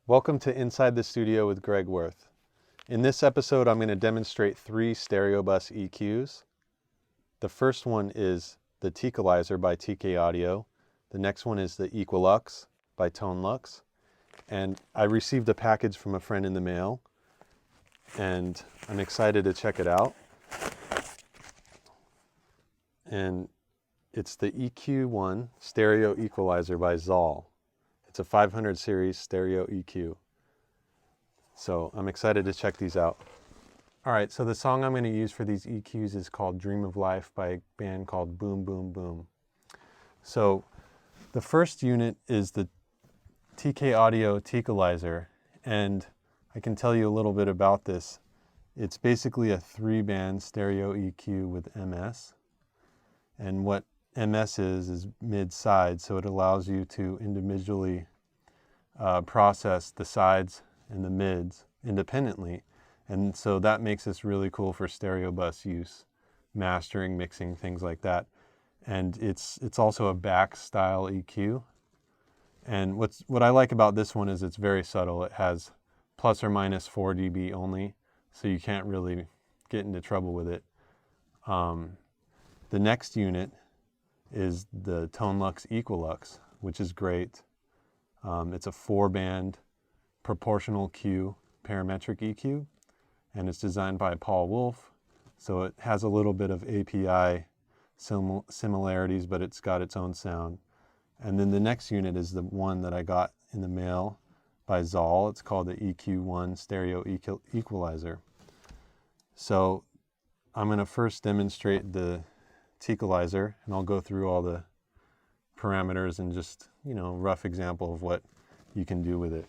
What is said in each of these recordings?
Welcome to Inside the Studio with Greg Wurth. In this episode, I'm going to demonstrate 3 stereo bus EQs. The first one is the Equalizer by TK Audio. The next one is the Equalux by Tonelux. And I received a package from a friend in the mail, and I'm excited to check it out. And it's the EQ1 Stereo Equalizer by Zähl. It's a 500 series stereo EQ. So I'm excited to check these out. All right, so the song I'm going to use for these EQs is called Dream of Life by a band called Boom Boom Boom. So the first unit is the TK Audio Equalizer, and I can tell you a little bit about this. It's basically a 3-band stereo EQ with MS. And what MS is mid-side, so it allows you to individually process the sides and the mids independently. And so that makes this really cool for stereo bus use, mastering, mixing, things like that. And it's also a back style EQ. And what I like about this one is it's very subtle. It has plus or minus 4 dB only, so you can't really get into trouble with it. The next unit is the Tonelux Equalux, which is great. It's a 4-band proportional Q parametric EQ, and it's designed by Paul Wolff, so it has a little bit of API similarities, but it's got its own sound. And then the next unit is the one that I got in the mail by Zähl. It's called the EQ1 Stereo Equalizer. So I'm going to first demonstrate the Equalizer, and I'll go through all the parameters and just, rough example of what you can do with it.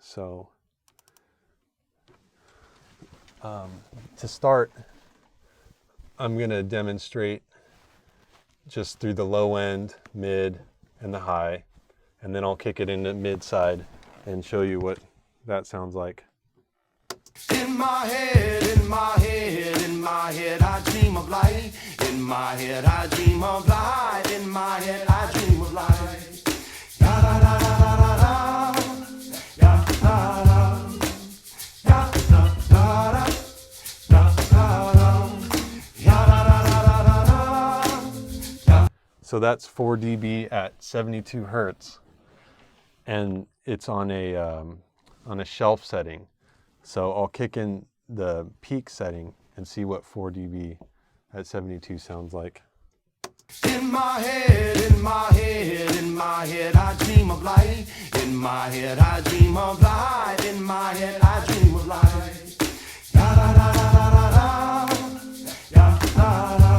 So to start, I'm going to demonstrate just through the low end, mid, and the high, and then I'll kick it into mid side and show you what that sounds like. In my head, in my head, in my head, I dream of light. In my head, I dream of light. In my head, I dream of light. Da da da da da da da. Ya da da. Ya da da da. Da da da. Ya da da da da da. So that's 4 dB at 72 hertz, and it's on a shelf setting. So I'll kick in the peak setting and see what 4 dB at 72 sounds like. In my head, in my head, in my head, I dream of light. In my head, I dream of light. In my head, I dream of light. Da da da da da da. Ya da da.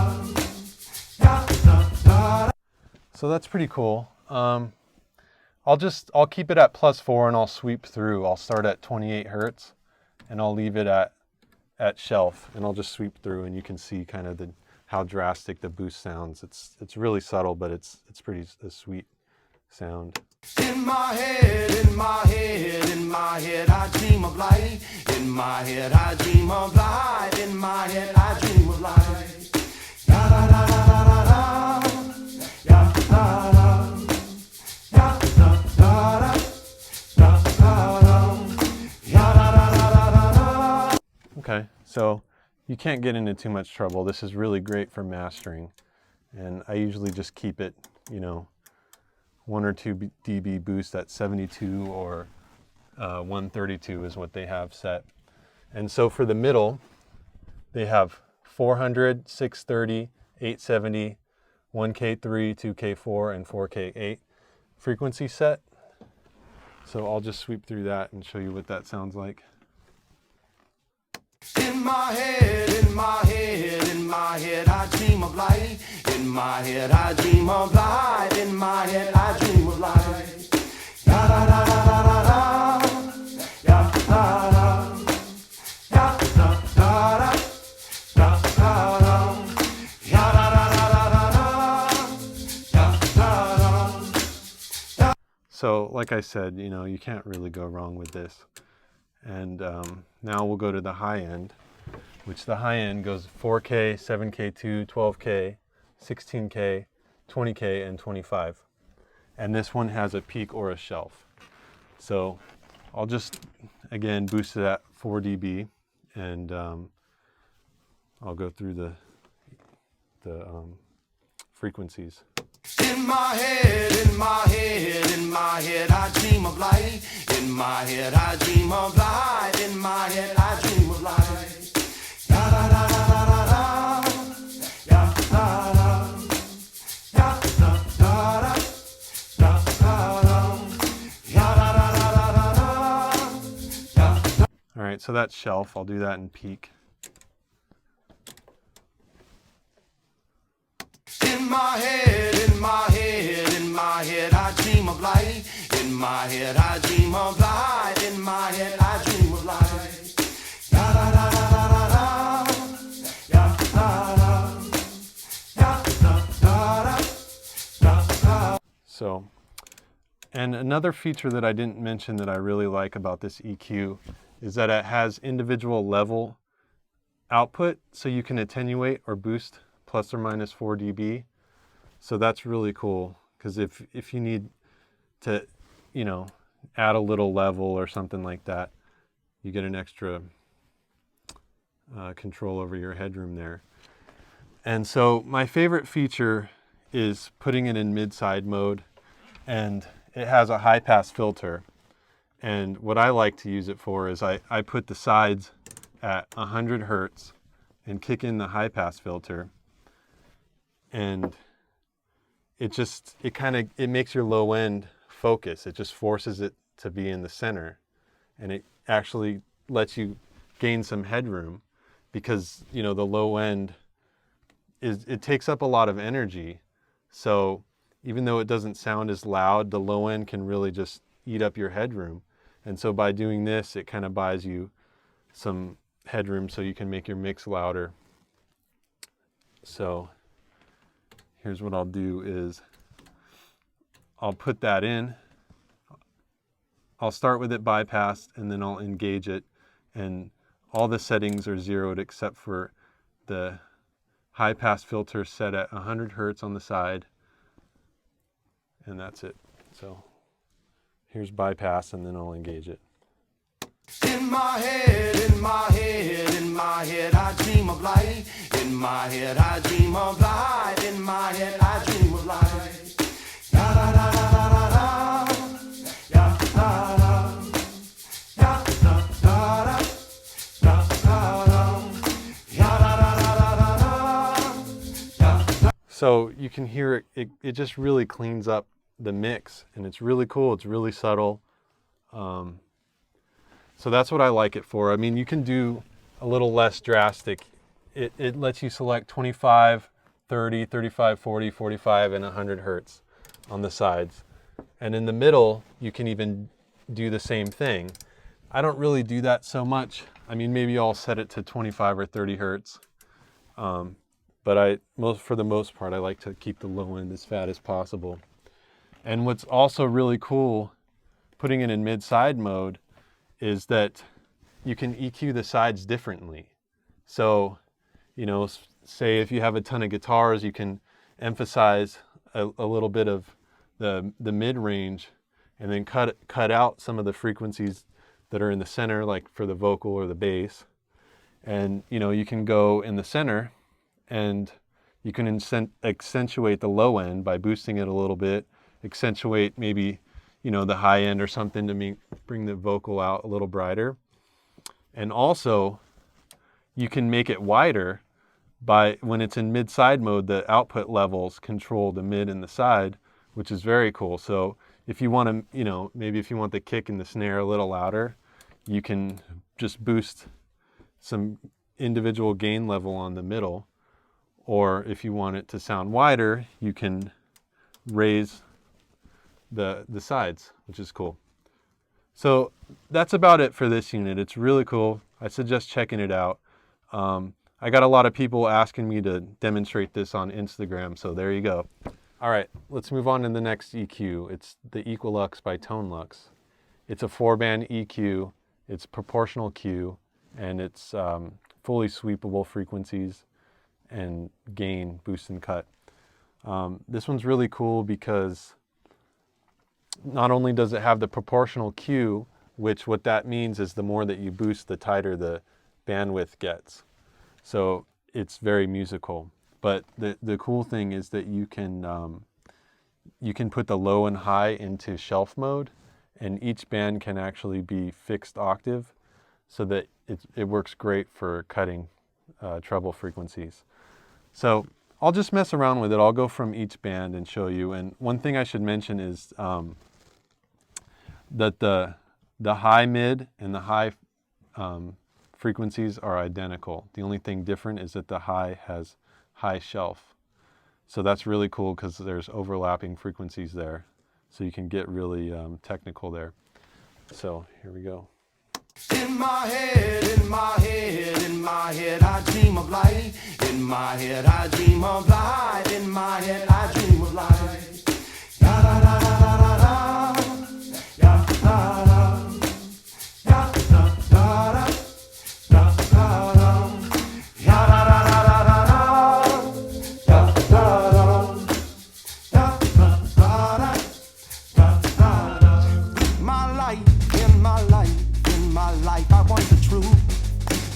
Ya da da. So that's pretty cool. I'll keep it at +4 and I'll sweep through. I'll start at 28 hertz. And I'll leave it at shelf, and I'll just sweep through, and you can see kind of how drastic the boost sounds. It's really subtle, but it's pretty a sweet sound. In my head, in my head, in my head, I dream of light. In my head, I dream of light. In my head, I dream of light. Da da da da da da. Ya da da. Ya da da da. Da da da. Ya da da. Okay, so you can't get into too much trouble. This is really great for mastering, and I usually just keep it, 1 or 2 dB boost at 72 or 132 is what they have set. And so for the middle, they have 400, 630, 870, 1K3, 2K4, and 4K8 frequency set. So I'll just sweep through that and show you what that sounds like. In my head, in my head, in my head, I dream of light. In my head, I dream of light. In my head, I dream of light. Da da da da da da. Ya da da. Ya da da da. Da da da. Ya da da da da da. Ya da da. So like I said, you can't really go wrong with this. And now we'll go to the high end, which the high end goes 4K, 7K2, 12K, 16K, 20K, and 25. And this one has a peak or a shelf. So I'll just, again, boost it at 4 dB, and I'll go through the frequencies. In my head, in my head, in my head, I dream of light. In my head, I dream of light. In my head, I dream of light. Da da da da da da da. Ya da da. Ya da da da. Da da da. Ya da da da da da da. All right, so that's shelf. I'll do that in peak. In my head, in my head, in my head, I dream of light. In my head, I dream of light. In my head, I dream of light. Da da da da da da da. Ya da da. Ya da da da da. So, and another feature that I didn't mention that I really like about this EQ is that it has individual level output, so you can attenuate or boost plus or minus 4 dB. So that's really cool, because if you need to, you know, add a little level or something like that, you get an extra control over your headroom there. And so my favorite feature is putting it in mid-side mode, and it has a high pass filter. And what I like to use it for is I put the sides at 100 Hertz and kick in the high pass filter, and it makes your low end focus. It just forces it to be in the center, and it actually lets you gain some headroom, because, you know, the low end it takes up a lot of energy. So even though it doesn't sound as loud, the low end can really just eat up your headroom. And so by doing this, it kind of buys you some headroom so you can make your mix louder. So here's what I'll do is I'll put that in. I'll start with it bypassed, and then I'll engage it, and all the settings are zeroed except for the high pass filter set at 100 Hertz on the side, and that's it. So here's bypass, and then I'll engage it. In my head, in my head, in my head, I dream of light. In my head, I dream of light. In my head, I dream of light. Da da da da da da da. Ya da da. Ya da da da. Da da da. Ya da da da da da. Ya da. So you can hear it just really cleans up the mix, and it's really cool. It's really subtle. So that's what I like it for. I mean, you can do a little less drastic. It lets you select 25, 30, 35, 40, 45, and 100 Hertz on the sides. And in the middle, you can even do the same thing. I don't really do that so much. I mean, maybe I'll set it to 25 or 30 Hertz. But for the most part, I like to keep the low end as fat as possible. And what's also really cool, putting it in mid-side mode, is that you can EQ the sides differently. So, you know, say if you have a ton of guitars, you can emphasize a little bit of the mid-range, and then cut out some of the frequencies that are in the center, like for the vocal or the bass. And, you know, you can go in the center, and you can accentuate the low end by boosting it a little bit, accentuate maybe, you know, the high end or something to bring the vocal out a little brighter. And also, you can make it wider by, when it's in mid-side mode, the output levels control the mid and the side, which is very cool. So if you want to, you know, maybe if you want the kick and the snare a little louder, you can just boost some individual gain level on the middle. Or if you want it to sound wider, you can raise the sides, which is cool. So that's about it for this unit. It's really cool. I suggest checking it out. I got a lot of people asking me to demonstrate this on Instagram, so there you go. All right, let's move on to the next EQ. It's the Equalux by Tonelux. It's a 4-band EQ. It's proportional Q, and it's fully sweepable frequencies and gain, boost, and cut. This one's really cool because not only does it have the proportional Q, which what that means is the more that you boost, the tighter the bandwidth gets. So it's very musical. But the cool thing is that you can put the low and high into shelf mode, and each band can actually be fixed octave, so that it works great for cutting treble frequencies. So I'll just mess around with it. I'll go from each band and show you. And one thing I should mention is that the high mid and the high frequencies are identical. The only thing different is that the high has high shelf. So that's really cool because there's overlapping frequencies there. So you can get really technical there. So here we go. In my head, in my head, in my head, I dream of light. In my head, I dream of light. In my head, I dream of light. Da da da da da da da. Ya da da. Ya da da da. Da da da. Ya da da da da da da. Ya da da. Ya da da da. Ya da da. My light, in my light. My life, I want the truth,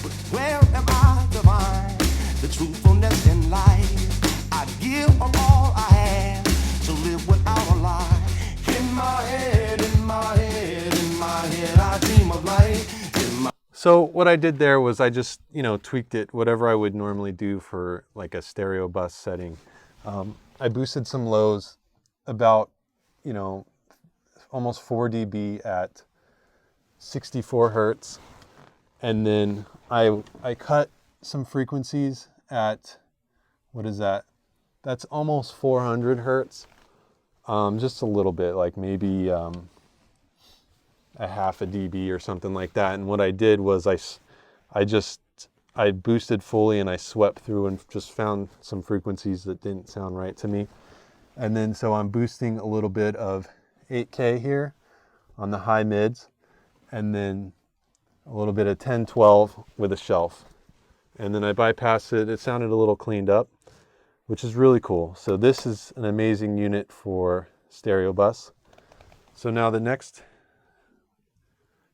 but where am I to find the truthfulness in life? I give of all I have to live without a lie. In my head, in my head, in my head, I dream of light. So what I did there was I just, tweaked it, whatever I would normally do for like a stereo bus setting. I boosted some lows about, almost 4 dB at 64 hertz, and then I cut some frequencies at, what is that? That's almost 400 hertz, just a little bit, like maybe a half a dB or something like that. And what I did was I boosted fully and I swept through and just found some frequencies that didn't sound right to me. And then so I'm boosting a little bit of 8K here on the high mids, and then a little bit of 10-12 with a shelf. And then I bypassed it. It sounded a little cleaned up, which is really cool. So this is an amazing unit for stereo bus. So now the next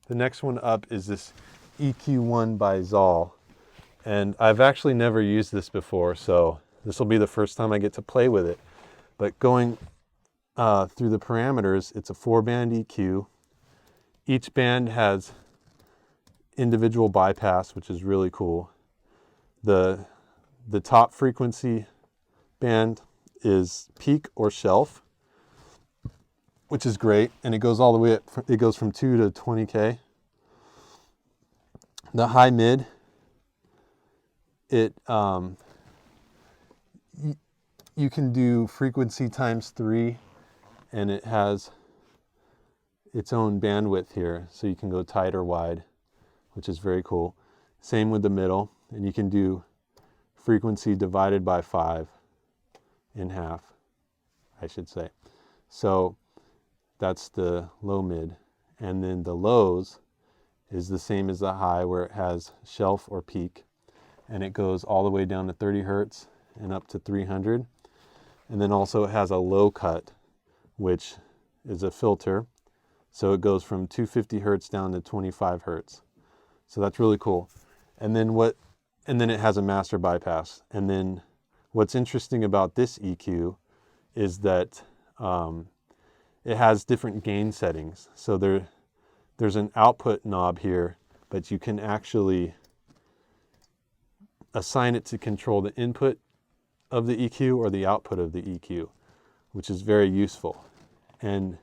one up is this EQ1 by Zähl. And I've actually never used this before, so this will be the first time I get to play with it. But going through the parameters, it's a 4-band EQ. Each band has individual bypass, which is really cool. The top frequency band is peak or shelf, which is great, and it goes all the way up. It goes from 2 to 20K. The high mid, you can do frequency times 3, and it has its own bandwidth here, so you can go tight or wide, which is very cool. Same with the middle, and you can do frequency divided by 5 in half, I should say. So that's the low mid, and then the lows is the same as the high, where it has shelf or peak, and it goes all the way down to 30 hertz and up to 300. And then also it has a low cut, which is a filter. So it goes from 250 hertz down to 25 hertz. So that's really cool. And then it has a master bypass. And then what's interesting about this EQ is that it has different gain settings. So there's an output knob here, but you can actually assign it to control the input of the EQ or the output of the EQ, which is very useful. And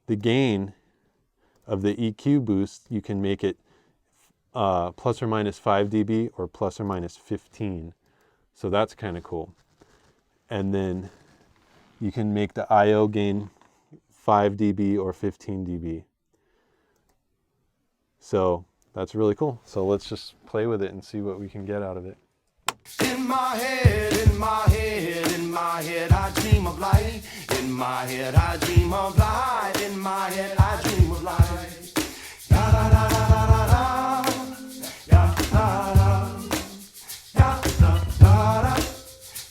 the gain of the EQ boost, you can make it plus or minus 5 dB or plus or minus 15. So that's kind of cool. And then you can make the IO gain 5 dB or 15 dB. So that's really cool. So let's just play with it and see what we can get out of it. In my head, in my head, in my head, I dream of light. In my head, I dream of light. In my head, I dream of light. Da da da da da da da. Ya da da. Ya da da da.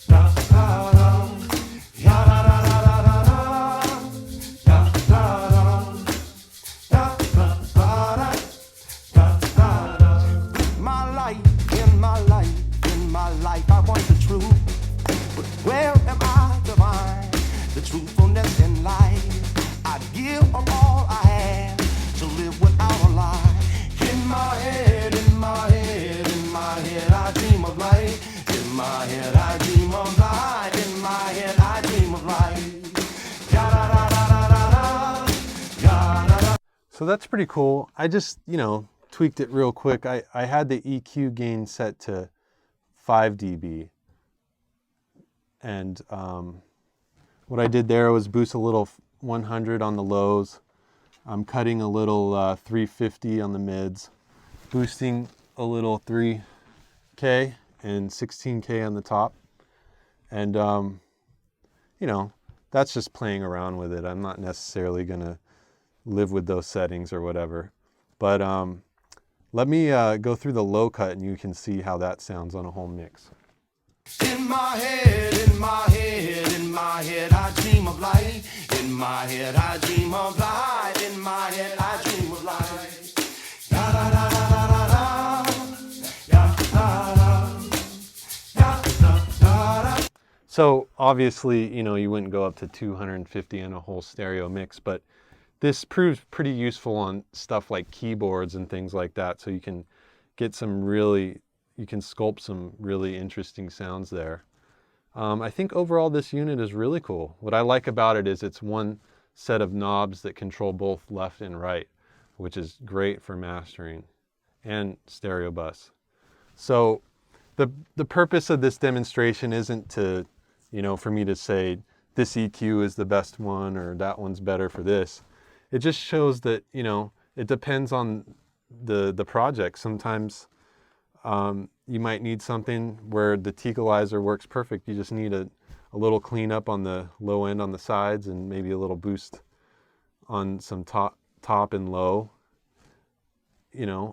Ya da da da. Ya da da da da da da. Ya da happiness in life. I'd give up all I have to live without a lie. In my head, in my head, in my head, I dream of life. In my head, I dream of life. In my head, I dream of life. Ya-da-da-da-da-da-da. Ya-da-da. So that's pretty cool. I just, tweaked it real quick. I had the EQ gain set to 5 dB. And what I did there was boost a little 100 on the lows. I'm cutting a little 350 on the mids, boosting a little 3K and 16K on the top. And, that's just playing around with it. I'm not necessarily going to live with those settings or whatever. But let me go through the low cut and you can see how that sounds on a whole mix. In my head, in my head, in my head, I dream of life. In my head, I dream of life. In my head, I dream of life. Da da da da da da da. Ya da da. Ya da da da. So obviously, you wouldn't go up to 250 in a whole stereo mix, but this proves pretty useful on stuff like keyboards and things like that. So you can get you can sculpt some really interesting sounds there. I think overall this unit is really cool. What I like about it is it's one set of knobs that control both left and right, which is great for mastering and stereo bus. So the purpose of this demonstration isn't to, for me to say this EQ is the best one or that one's better for this. It just shows that, it depends on the project. Sometimes you might need something where the equalizer works perfect. You just need a little cleanup on the low end on the sides and maybe a little boost on some top and low,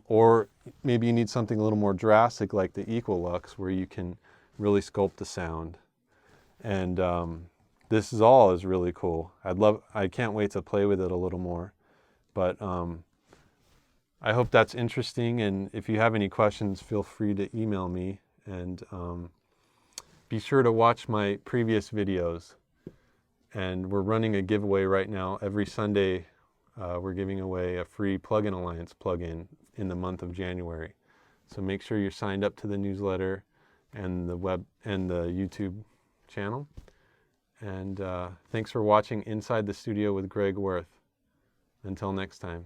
or maybe you need something a little more drastic like the Equalux where you can really sculpt the sound. And this is really cool. I can't wait to play with it a little more, but I hope that's interesting, and if you have any questions, feel free to email me, and be sure to watch my previous videos. And we're running a giveaway right now. Every Sunday, we're giving away a free Plugin Alliance plugin in the month of January. So make sure you're signed up to the newsletter and the web and the YouTube channel. And thanks for watching Inside the Studio with Greg Wurth. Until next time.